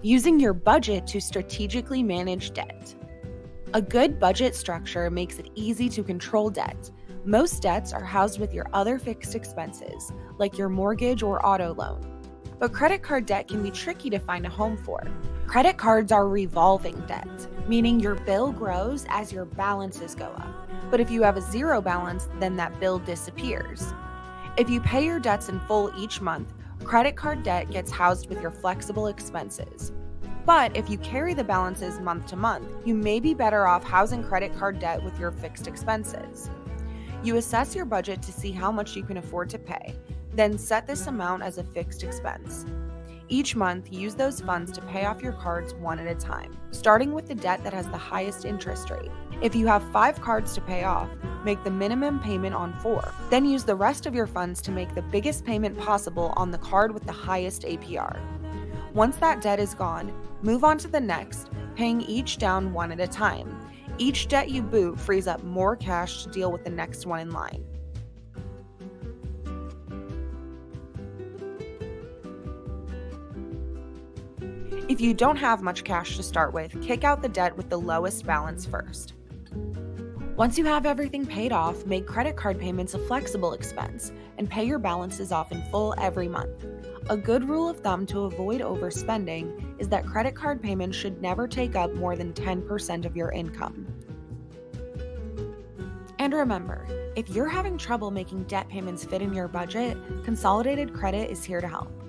Using your budget to strategically manage debt. A good budget structure makes it easy to control debt. Most debts are housed with your other fixed expenses, like your mortgage or auto loan. But credit card debt can be tricky to find a home for. Credit cards are revolving debt, meaning your bill grows as your balances go up. But if you have a zero balance, then that bill disappears. If you pay your debts in full each month, credit card debt gets housed with your flexible expenses. But if you carry the balances month to month, you may be better off housing credit card debt with your fixed expenses. You assess your budget to see how much you can afford to pay, then set this amount as a fixed expense. Each month, use those funds to pay off your cards one at a time, starting with the debt that has the highest interest rate. If you have 5 cards to pay off, make the minimum payment on 4. Then use the rest of your funds to make the biggest payment possible on the card with the highest APR. Once that debt is gone, move on to the next, paying each down one at a time. Each debt you boot frees up more cash to deal with the next one in line. If you don't have much cash to start with, kick out the debt with the lowest balance first. Once you have everything paid off, make credit card payments a flexible expense and pay your balances off in full every month. A good rule of thumb to avoid overspending is that credit card payments should never take up more than 10% of your income. And remember, if you're having trouble making debt payments fit in your budget, Consolidated Credit is here to help.